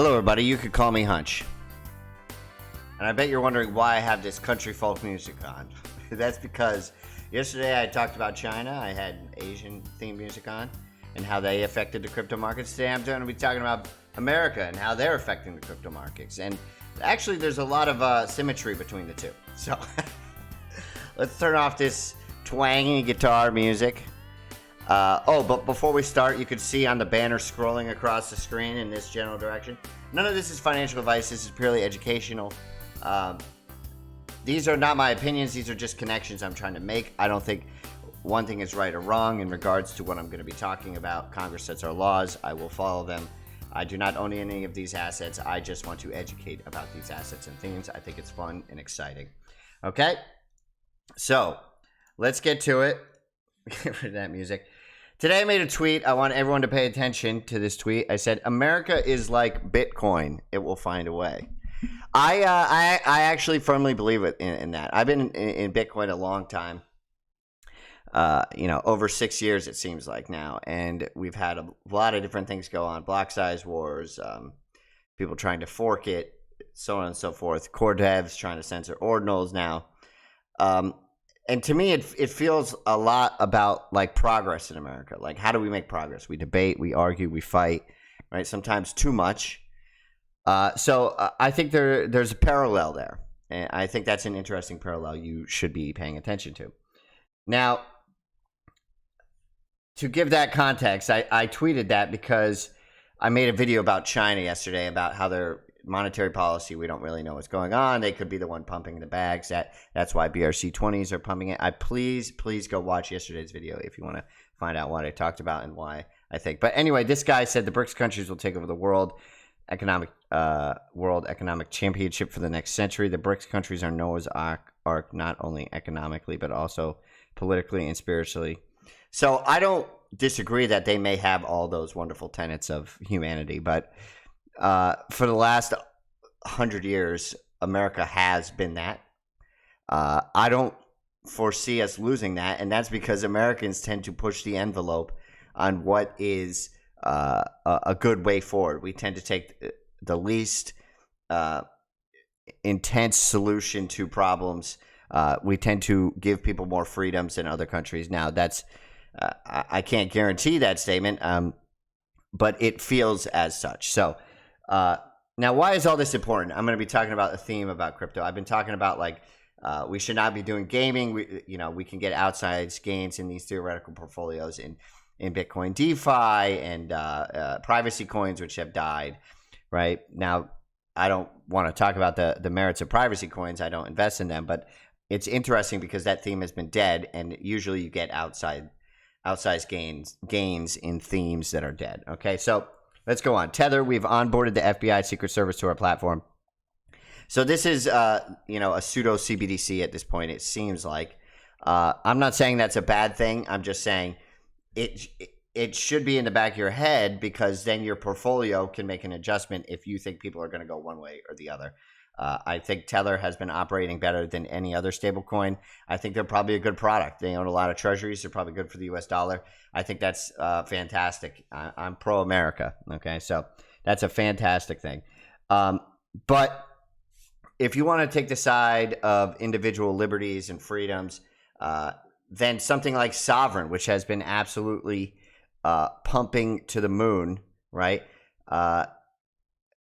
Hello everybody, you could call me Hunch. And I bet you're wondering why I have this country folk music on. That's because yesterday I talked about China, I had Asian themed music on, and how they affected the crypto markets. Today I'm going to be talking about America and how they're affecting the crypto markets. And actually there's a lot of symmetry between the two. So let's turn off this twangy guitar music. But before we start, you can see on the banner scrolling across the screen in this general direction. None of this is financial advice. This is purely educational. These are not my opinions. These are just connections I'm trying to make. I don't think one thing is right or wrong in regards to what I'm going to be talking about. Congress sets our laws. I will follow them. I do not own any of these assets. I just want to educate about these assets and themes. I think it's fun and exciting. Okay? So, let's get to it. Get rid of that music. Today I made a tweet. I want everyone to pay attention to this tweet. I said, America is like Bitcoin. It will find a way. I actually firmly believe in that. I've been in Bitcoin a long time. Over 6 years it seems like now. And we've had a lot of different things go on. Block size wars, people trying to fork it, so on and so forth. Core devs trying to censor ordinals now. And to me, it feels a lot about like progress in America. Like, how do we make progress? We debate, we argue, we fight, right? Sometimes too much. So I think there's a parallel there. And I think that's an interesting parallel you should be paying attention to. Now, to give that context, I tweeted that because I made a video about China yesterday about how their monetary policy, we don't really know what's going on. They could be the one pumping the bags. That's why BRC20s are pumping it. Please go watch yesterday's video if you want to find out what I talked about and why I think. But anyway, this guy said the BRICS countries will take over the world economic championship for the next century. The BRICS countries are Noah's Ark, not only economically but also politically and spiritually. So I don't disagree that they may have all those wonderful tenets of humanity, but for the last 100 years, America has been that. I don't foresee us losing that, and that's because Americans tend to push the envelope on what is a good way forward. We tend to take the least intense solution to problems. We tend to give people more freedoms than other countries. Now, that's I can't guarantee that statement, but it feels as such. So, now, why is all this important? I'm going to be talking about a theme about crypto. I've been talking about we should not be doing gaming. We can get outsized gains in these theoretical portfolios in Bitcoin DeFi and privacy coins, which have died. Right now, I don't want to talk about the merits of privacy coins. I don't invest in them, but it's interesting because that theme has been dead, and usually you get outsized gains in themes that are dead. Okay, so let's go on. Tether, we've onboarded the FBI Secret Service to our platform. So this is, a pseudo CBDC at this point, it seems like. I'm not saying that's a bad thing. I'm just saying it should be in the back of your head, because then your portfolio can make an adjustment if you think people are going to go one way or the other. I think Tether has been operating better than any other stablecoin. I think they're probably a good product. They own a lot of treasuries. They're probably good for the US dollar. I think that's fantastic. I'm pro-America. Okay, so that's a fantastic thing. But if you want to take the side of individual liberties and freedoms, then something like Sovryn, which has been absolutely pumping to the moon, right,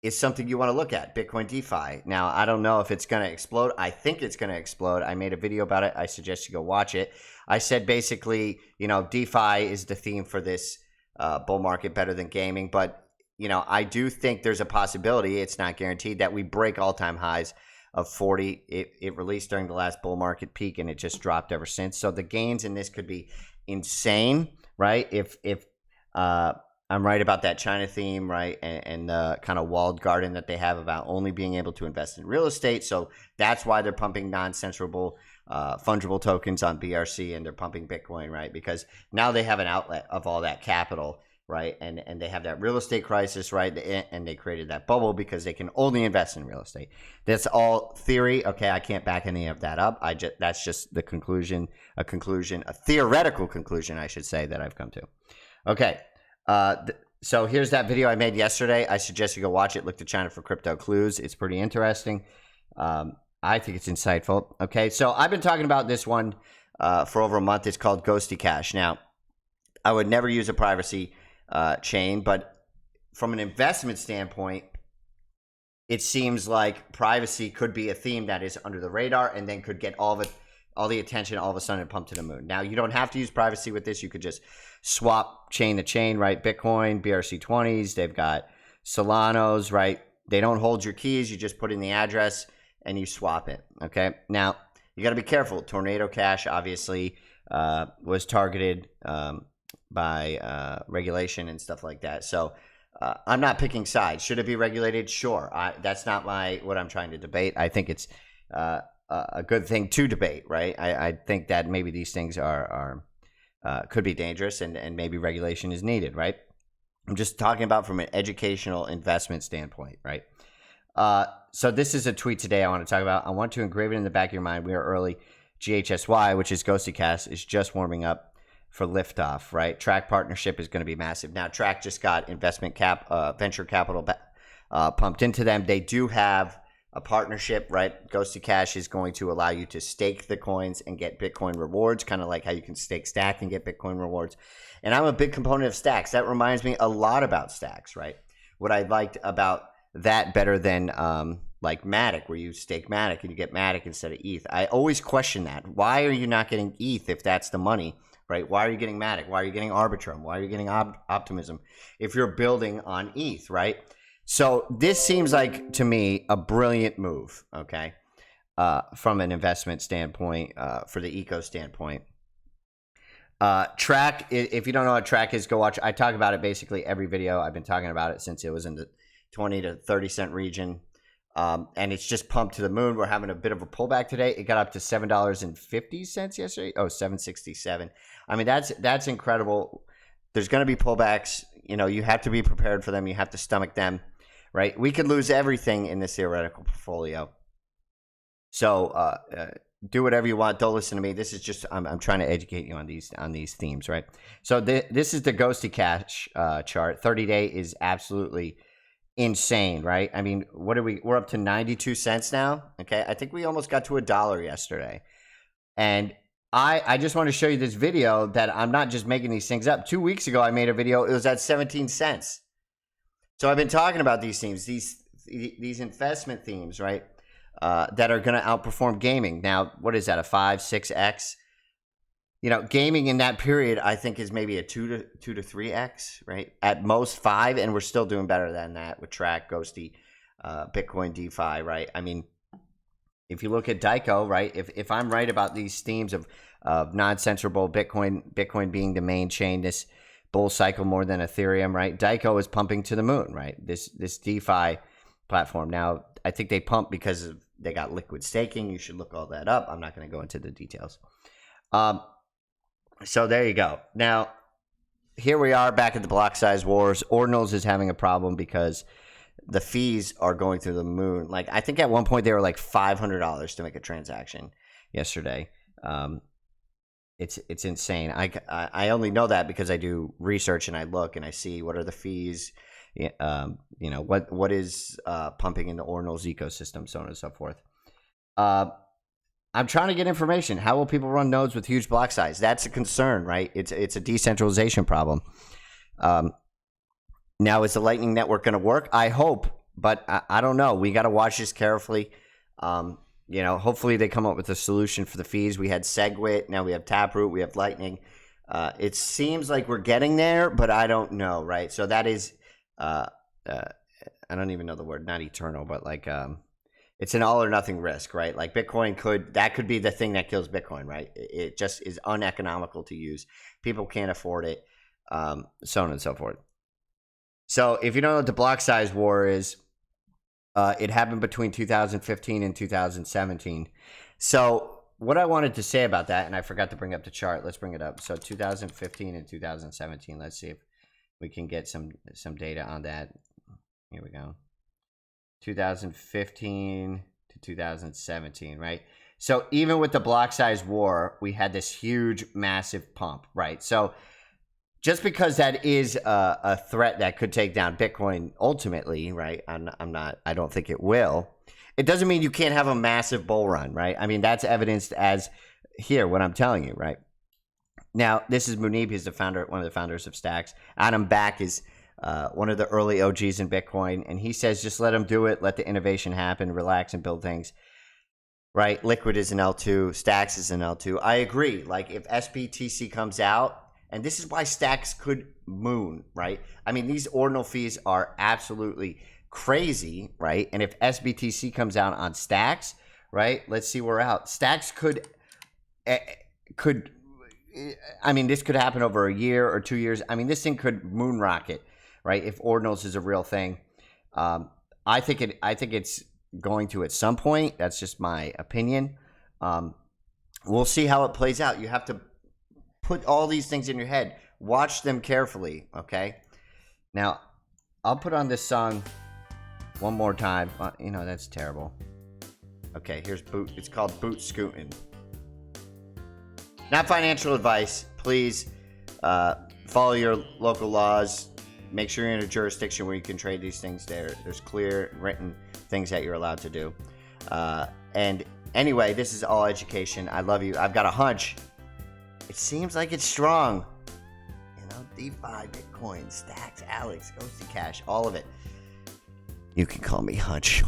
is something you want to look at. Bitcoin DeFi. Now, I don't know if it's going to explode. I think it's going to explode. I made a video about it. I suggest you go watch it. I said basically, DeFi is the theme for this bull market, better than gaming. But, I do think there's a possibility, it's not guaranteed, that we break all-time highs of 40. It released during the last bull market peak, and it just dropped ever since. So the gains in this could be insane, right? If I'm right about that China theme, right, and the kind of walled garden that they have about only being able to invest in real estate. So that's why they're pumping non-censorable fungible tokens on BRC, and they're pumping Bitcoin, right, because now they have an outlet of all that capital, right, and they have that real estate crisis, right, and they created that bubble because they can only invest in real estate. That's all theory. Okay, I can't back any of that up. That's just the conclusion, a theoretical conclusion, I should say, that I've come to. Okay. So here's that video I made yesterday. I suggest you go watch it. Look to China for crypto clues. It's pretty interesting. I think it's insightful. Okay, so I've been talking about this one for over a month. It's called GHSY Cash. Now, I would never use a privacy chain, but from an investment standpoint, it seems like privacy could be a theme that is under the radar and then could get all the attention all of a sudden and pump to the moon. Now, you don't have to use privacy with this. You could just swap chain to chain, right? Bitcoin, BRC20s, they've got Solanos, right? They don't hold your keys. You just put in the address and you swap it, okay? Now, you got to be careful. Tornado Cash, obviously, was targeted by regulation and stuff like that. So I'm not picking sides. Should it be regulated? Sure. That's not what I'm trying to debate. I think it's a good thing to debate, right? I think that maybe these things are could be dangerous and maybe regulation is needed, right? I'm just talking about from an educational investment standpoint, right? So this is a tweet today I want to talk about. I want to engrave it in the back of your mind. We are early. GHSY, which is GHSY Cash, is just warming up for liftoff, right? Trac partnership is going to be massive. Now, Trac just got venture capital pumped into them. They do have a partnership, right? GHSY Cash is going to allow you to stake the coins and get Bitcoin rewards, kind of like how you can stake Stack and get Bitcoin rewards. And I'm a big component of Stacks. That reminds me a lot about Stacks, right? What I liked about that better than like Matic, where you stake Matic and you get Matic instead of ETH. I always question that. Why are you not getting ETH if that's the money? Right? Why are you getting Matic? Why are you getting Arbitrum? Why are you getting Optimism if you're building on ETH, right? So this seems like, to me, a brilliant move, okay, from an investment standpoint, for the eco standpoint. Trac, if you don't know what Trac is, go watch. I talk about it basically every video. I've been talking about it since it was in the 20 to 30 cent region. And it's just pumped to the moon. We're having a bit of a pullback today. It got up to $7.50 yesterday. Oh, $7.67. I mean, that's incredible. There's going to be pullbacks. You know, you have to be prepared for them. You have to stomach them, right? We could lose everything in this theoretical portfolio. So do whatever you want. Don't listen to me. This is just I'm trying to educate you on these themes, right? So this is the GHSY Cash chart. 30-day is absolutely insane, right? I mean, we're up to 92 cents now. Okay, I think we almost got to $1 yesterday. And I just want to show you this video that I'm not just making these things up. 2 weeks ago I made a video, it was at 17 cents. So I've been talking about these themes, these investment themes, right? That are going to outperform gaming. Now, what is that, a 5-6x? You know, gaming in that period, I think, is maybe a 2 to 3x, right? At most 5, and we're still doing better than that with Trac, GHSY, Bitcoin, DeFi, right? I mean, if you look at Diko, right? If I'm right about these themes of non-censorable Bitcoin being the main chain, this bull cycle more than Ethereum, right? Diko is pumping to the moon, right? This DeFi platform. Now, I think they pump because they got liquid staking. You should look all that up. I'm not going to go into the details. So there you go. Now, here we are back at the block size wars. Ordinals is having a problem because the fees are going through the moon. Like, I think at one point they were like $500 to make a transaction yesterday. It's insane. I only know that because I do research and I look and I see what are the fees. You know, what is pumping in the Ordinals ecosystem, so on and so forth. I'm trying to get information. How will people run nodes with huge block size? That's a concern, right? It's a decentralization problem. Now, is the Lightning Network going to work? I hope, but I don't know. We got to watch this carefully. You know, hopefully they come up with a solution for the fees. We had Segwit, now we have Taproot, we have Lightning. It seems like we're getting there, but I don't know, right? So that is, I don't even know the word, not eternal, but like, it's an all or nothing risk, right? Like Bitcoin could be the thing that kills Bitcoin, right? It just is uneconomical to use. People can't afford it, so on and so forth. So if you don't know what the block size war is, it happened between 2015 and 2017. So what I wanted to say about that, and I forgot to bring up the chart. Let's bring it up. So 2015 and 2017. Let's see if we can get some data on that. Here we go. 2015 to 2017, right? So even with the block size war, we had this huge, massive pump, right? So just because that is a threat that could take down Bitcoin ultimately, right? I don't think it will. It doesn't mean you can't have a massive bull run, right? I mean, that's evidenced as here, what I'm telling you, right? Now, this is Munib. He's the founder, one of the founders of STX. Adam Back is one of the early OGs in Bitcoin, and he says just let them do it, let the innovation happen, relax and build things. Right? Liquid is an L2, STX is an L2. I agree. Like if SBTC comes out, and this is why STX could moon, right? I mean, these ordinal fees are absolutely crazy, right? And if SBTC comes out on STX, right? Let's see, we're out. STX could. I mean, this could happen over a year or 2 years. I mean, this thing could moon rocket, right? If ordinals is a real thing, I think it's going to at some point. That's just my opinion. We'll see how it plays out. You have to put all these things in your head. Watch them carefully, okay? Now, I'll put on this song one more time. You know, that's terrible. Okay, here's Boot. It's called Boot Scootin'. Not financial advice. Please follow your local laws. Make sure you're in a jurisdiction where you can trade these things. There's clear written things that you're allowed to do. And anyway, this is all education. I love you. I've got a hunch. It seems like it's strong. You know, DeFi, Bitcoin, STX, Alex, Ghosty Cash, all of it. You can call me Hunch.